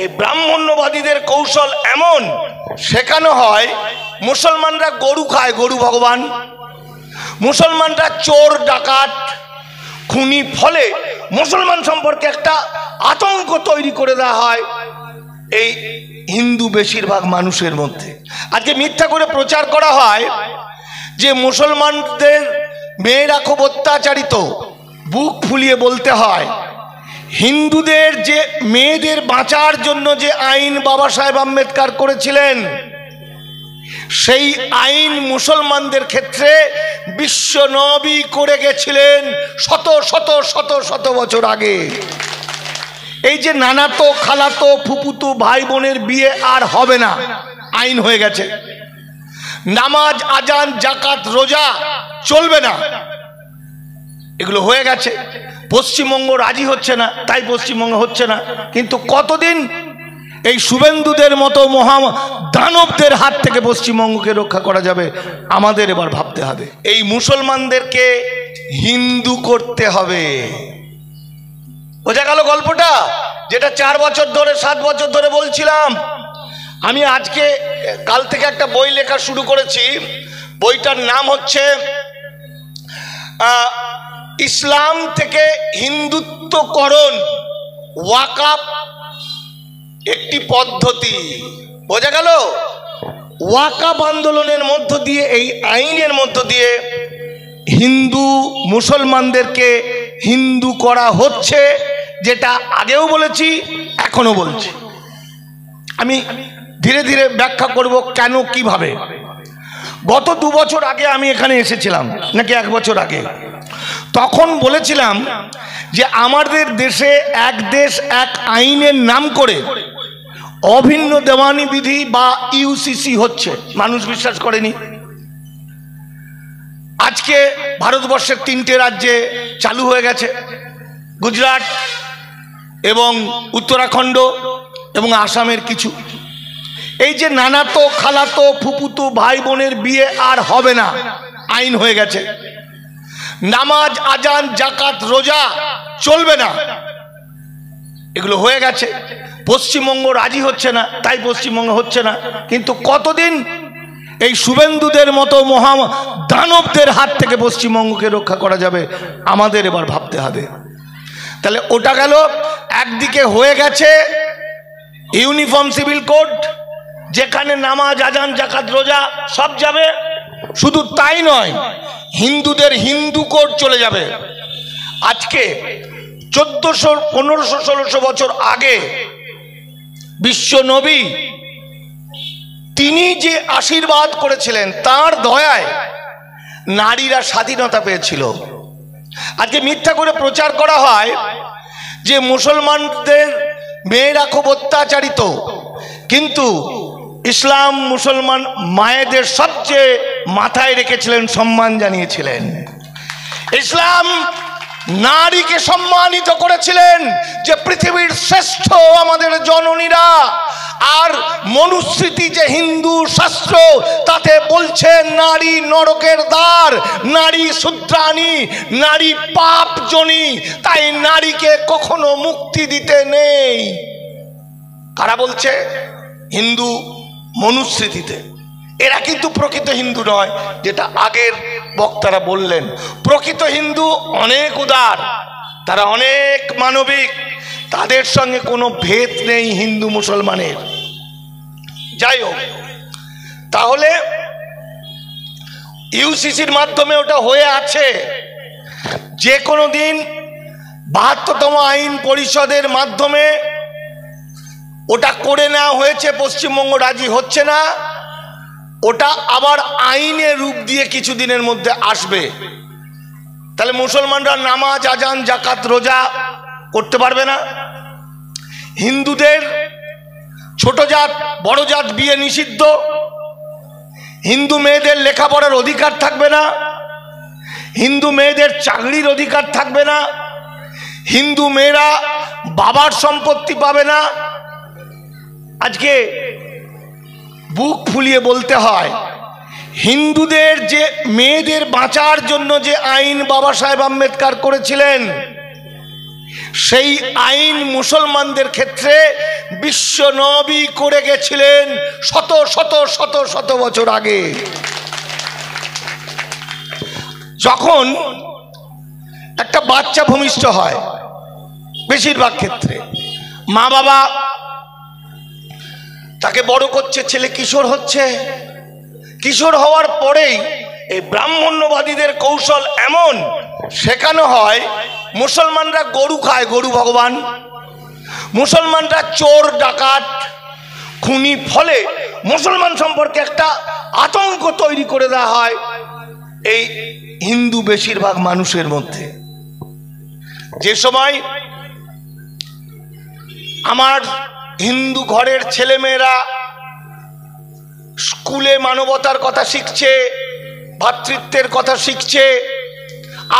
এই ব্রাহ্মণ্যবাদীদের কৌশল এমন শেখানো হয়, মুসলমানরা গরু খায়, গরু ভগবান, মুসলমানরা চোর ডাকাত খুনি, ফলে মুসলমান সম্পর্কে একটা আতঙ্ক তৈরি করে দেওয়া হয় এই হিন্দু বেশিরভাগ মানুষের মধ্যে। আজকে মিথ্যা করে প্রচার করা হয় যে মুসলমানদের মেয়েরা খুব অত্যাচারিত। বুক ফুলিয়ে বলতে হয়, হিন্দুদের যে মেয়েদের বাঁচার জন্য যে আইন বাবা সাহেব আম্বেদকর করেছিলেন, সেই আইন মুসলমানদের ক্ষেত্রে বিশ্ব নবী করে গেছিলেন শত শত শত শত বছর আগে। এই যে নানাতো খালাতো ফুপুতো ভাই বোনের বিয়ে আর হবে না, আইন হয়ে গেছে। নামাজ আজান জাকাত রোজা চলবে না, এগুলো হয়ে গেছে। পশ্চিমবঙ্গ রাজি হচ্ছে না, তাই পশ্চিমবঙ্গ হচ্ছে না। কিন্তু কতদিন এই শুভেন্দুদের মতো মহা দানবদের হাত থেকে পশ্চিমবঙ্গকে রক্ষা করা যাবে, আমাদের এবার ভাবতে হবে। এই মুসলমানদেরকে হিন্দু করতে হবে। বোঝা গেল গল্পটা, যেটা 4 বছর ধরে 7 বছর ধরে বলছিলাম। আমি আজকে কাল থেকে একটা বই লেখা শুরু করেছি। বইটার নাম হচ্ছে ইসলাম থেকে হিন্দুত্বকরণ, ওয়াকাফ একটি পদ্ধতি। বোঝা গেল? ওয়াকাফ আন্দোলনের মধ্য দিয়ে, এই আইনের মধ্য দিয়ে হিন্দু মুসলমানদেরকে হিন্দু করা হচ্ছে, যেটা আগেও বলেছি এখনো বলছি। আমি ধীরে ধীরে ব্যাখ্যা করব কেন কিভাবে। গত 2 বছর আগে আমি এখানে এসেছিলাম, নাকি 1 বছর আগে, তখন বলেছিলাম যে আমাদের দেশে এক দেশ এক আইনের নাম করে অভিন্ন দেওয়ানি বিধি বা ইউসিসি হচ্ছে। মানুষ বিশ্বাস করেনি। আজকে ভারতবর্ষের 3টে রাজ্যে চালু হয়ে গেছে, গুজরাট এবং উত্তরাখণ্ড এবং আসামের কিছু। এই যে নানাতো খালাতো ফুপুতো ভাই বোনের বিয়ে আর হবে না, আইন হয়ে গেছে। নামাজ আজান জাকাত রোজা চলবে না, এগুলো হয়ে গেছে। পশ্চিমবঙ্গ রাজি হচ্ছে না, তাই পশ্চিমবঙ্গ হচ্ছে না। কিন্তু কতদিন এই শুভেন্দুদের মতো মহা দানবদের হাত থেকে পশ্চিমবঙ্গকে রক্ষা করা যাবে, আমাদের এবার ভাবতে হবে। তাহলে ওটা গেল। একদিকে হয়ে গেছে ইউনিফর্ম সিভিল কোড, যেখানে নামাজ আজান জাকাত রোজা সব যাবে। শুধু তাই নয়, হিন্দুদের হিন্দু কোড চলে যাবে। আজকে 1400 1500 1600 বছর আগে বিশ্ব নবী তিনি যে আশীর্বাদ করেছিলেন, তার দয়ায় নারীরা স্বাধীনতা পেয়েছিল। আজকে মিথ্যা করে প্রচার করা হয় যে মুসলমানদের মেয়েরা খুব অত্যাচারিত, কিন্তু ইসলাম মুসলমান মায়েদের সবচেয়ে মাথায় রেখেছিলেন, সম্মান জানিয়েছিলেন। ইসলাম নারীকে সম্মানিত করেছিলেন যে পৃথিবীর শ্রেষ্ঠ আমাদের জননীরা। আর মনুস্মৃতি যে হিন্দু শাস্ত্র, তাতে বলছে নারী নরকের দ্বার, নারী শূদ্রাণী, নারী পাপজনী, তাই নারীকে কখনো মুক্তি দিতে নেই। কারা বলছে? হিন্দু মনুস্মৃতিতে। এরা কিন্তু প্রকৃত হিন্দু নয়, যেটা আগের বক্তারা বললেন। প্রকৃত হিন্দু অনেক উদার, তারা অনেক মানবিক, তাদের সঙ্গে কোনো ভেদ নেই হিন্দু মুসলমানের। যাই হোক, তাহলে ইউসিসির মাধ্যমে ওটা হয়ে আছে। যে কোনো দিন 72তম আইন পরিষদের মাধ্যমে ওটা করে নেওয়া হয়েছে, পশ্চিমবঙ্গ রাজি হচ্ছে না। ওটা আবার আইনে রূপ দিয়ে কিছুদিনের মধ্যে আসবে। তাহলে মুসলমানরা নামাজ আজান জাকাত রোজা করতে পারবে না। হিন্দুদের ছোট জাত বড় জাত বিয়ে নিষিদ্ধ। হিন্দু মেয়েদের লেখাপড়ার অধিকার থাকবে না। হিন্দু মেয়েদের চাকরির অধিকার থাকবে না। হিন্দু মেয়েরা বাবার সম্পত্তি পাবে না। আজকে বুক ফুলিয়ে বলতে হয়, হিন্দুদের যে মেয়েদের বাঁচার জন্য যে আইন বাবা সাহেব আম্বেদকর করেছিলেন, সেই আইন মুসলমানদের ক্ষেত্রে বিশ্ব নবী করে গেছিলেন শত শত শত শত বছর আগে। যখন একটা বাচ্চা ভূমিষ্ঠ হয়, বেশিরভাগ ক্ষেত্রে মা বাবা তাকে বড় করছে, ছেলে কিশোর হচ্ছে। কিশোর হওয়ার পরেই এই ব্রাহ্মণ্যবাদীদের কৌশল এমন শেখানো হয়, মুসলমানরা গরু খায়, গরু ভগবান, মুসলমানরা চোর ডাকাত খুনি, ফলে মুসলমান সম্পর্কে একটা আতঙ্ক তৈরি করে দেওয়া হয় এই হিন্দু বেশিরভাগ মানুষের মধ্যে। যে সময় আমার হিন্দু ঘরের ছেলেমেয়েরা স্কুলে মানবতার কথা শিখছে, ভ্রাতৃত্বের কথা শিখছে,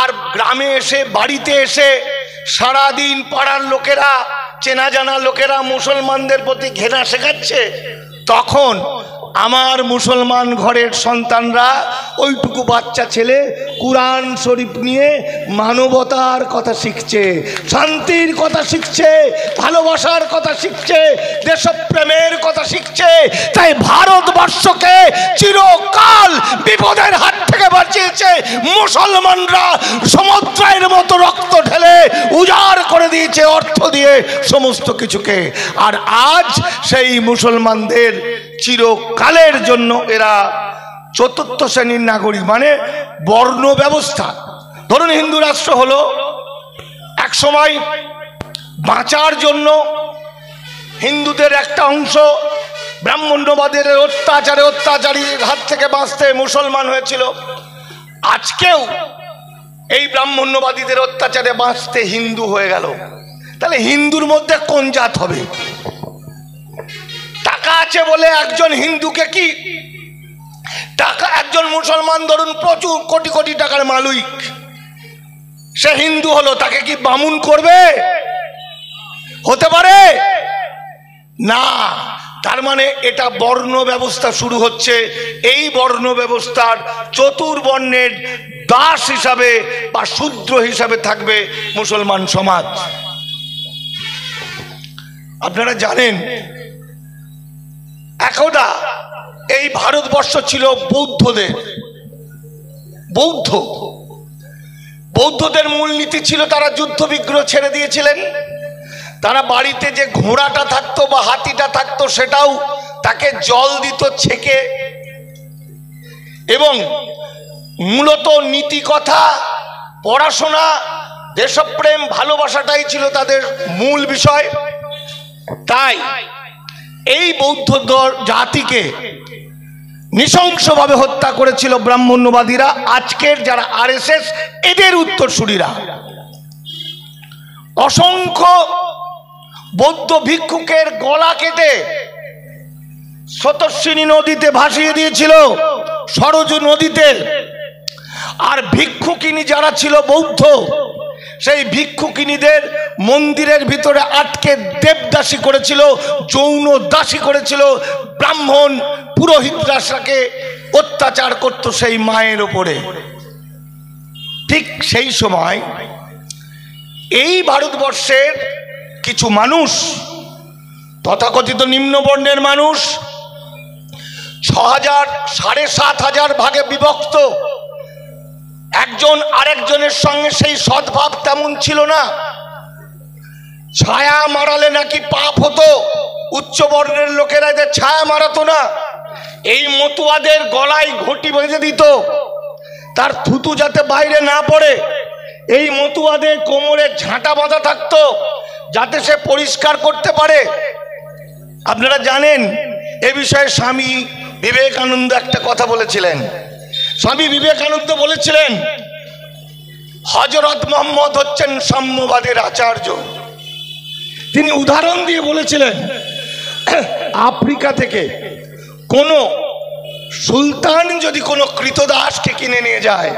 আর গ্রামে এসে বাড়িতে এসে সারাদিন পাড়ার লোকেরা, চেনা জানা লোকেরা মুসলমানদের প্রতি ঘৃণা শেখাচ্ছে, তখন আমার মুসলমান ঘরের সন্তানরা, ওইটুকু বাচ্চা ছেলে কুরআন শরীফ নিয়ে মানবতার কথা শিখছে, শান্তির কথা শিখছে, ভালোবাসার কথা শিখছে, দেশপ্রেমের কথা শিখছে। তাই ভারতবর্ষকে চিরকাল বিপদের হাত থেকে বাঁচিয়েছে মুসলমানরা, সমুদ্রের মতো রক্ত ঢেলে উজাড় করে দিয়েছে অর্থ দিয়ে সমস্ত কিছুকে। আর আজ সেই মুসলমানদের চিরকালের জন্য এরা চতুর্থ শ্রেণীর নাগরিক, মানে বর্ণ ব্যবস্থা। ধরুন হিন্দু রাষ্ট্র হলো, এক সময় বাঁচার জন্য হিন্দুদের একটা অংশ ব্রাহ্মণ্যবাদের অত্যাচারীর হাত থেকে বাঁচতে মুসলমান হয়েছিল। আজকেও এই ব্রাহ্মণ্যবাদীদের অত্যাচারে বাঁচতে হিন্দু হয়ে গেল। তাহলে হিন্দুর মধ্যে কোন জাত হবে? টাকা আছে বলে একজন হিন্দুকে কি টাকা, একজন মুসলমান ধরুন প্রচুর কোটি কোটি টাকার মালিক, সে হিন্দু হলো, তাকে কি বামুন করবে? হতে পারে না। তার মানে এটা বর্ণ ব্যবস্থা শুরু হচ্ছে। এই বর্ণ ব্যবস্থার চতুর্বর্ণের দাস হিসাবে বা শূদ্র হিসাবে থাকবে মুসলমান সমাজ। আপনারা জানেন একদা এই ভারতবর্ষ ছিল বৌদ্ধদের মূলনীতি ছিল তারা যুদ্ধ বিগ্রহ ছেড়ে দিয়েছিলেন। তারা বাড়িতে যে ঘোড়াটা থাকতো বা হাতিটা থাকতো সেটাও তাকে জল দিত ছেঁকে, এবং মূলত নীতি কথা, পড়াশোনা, দেশপ্রেম, ভালোবাসাটাই ছিল তাদের মূল বিষয়। তাই এই বৌদ্ধ জাতিকে নৃশংসভাবে হত্যা করেছিল ব্রাহ্মণ্যবাদীরা, আজকের যারা আরএসএস এদের উত্তরসূরিরা। অসংখ্য বৌদ্ধ ভিক্ষুকের গলা কেটে শতস্বিনী নদীতে ভাসিয়ে দিয়েছিল, সরজু নদীতে। আর ভিক্ষুকিনী যারা ছিল বৌদ্ধ, সেই ভিক্ষুকিনীদের মন্দিরের ভিতরে আটকে দেবদাসী করেছিল, যৌন দাসী করেছিল। ব্রাহ্মণ পুরোহিতরাকে অত্যাচার করত সেই মায়ের উপরে। ঠিক সেই সময় এই ভারতবর্ষের কিছু মানুষ, তথাকথিত নিম্নবর্ণের মানুষ, 6000 7,500 ভাগে বিভক্ত। একজন আরেকজনের সঙ্গে সেই সদ্ভাব তেমন ছিল না। ছায়া মারালে নাকি পাপ হতো, উচ্চ বর্ণের লোকেরা এদের ছায়া মারাতো না। এই মতুয়াদের গলায় ঘটি বেঁধে দিত, তার থুতু যাতে বাইরে না পড়ে। এই মতুয়াদের কোমরে ঝাঁটা বাঁধা থাকতো যাতে সে পরিষ্কার করতে পারে। আপনারা জানেন এ বিষয়ে স্বামী বিবেকানন্দ একটা কথা বলেছিলেন। স্বামী বিবেকানন্দ বলেছিলেন, হযরত মুহাম্মদ হচ্ছেন সাম্যবাদের আচার্য। তিনি উদাহরণ দিয়ে বলেছিলেন, আফ্রিকা থেকে কোনো সুলতান যদি কোনো কৃতদাসকে কিনে নিয়ে যায়,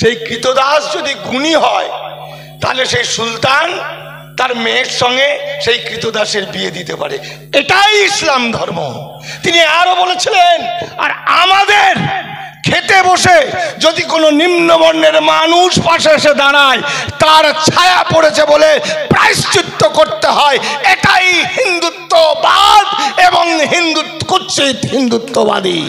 সেই কৃতদাস যদি গুণী হয়, তাহলে সেই সুলতান তার মেয়ের সঙ্গে সেই কৃতদাসের বিয়ে দিতে পারে। এটাই ইসলাম ধর্ম। তিনি আরো বলেছিলেন, আর আমাদের খেতে বসে যদি কোনো নিম্নবর্ণের মানুষ পাশে এসে দাঁড়ায়, তার ছায়া পড়েছে বলে প্রায়শ্চিত্ত করতে হয়। এটাই হিন্দুত্ববাদ এবং কুৎসিত হিন্দুত্ববাদী।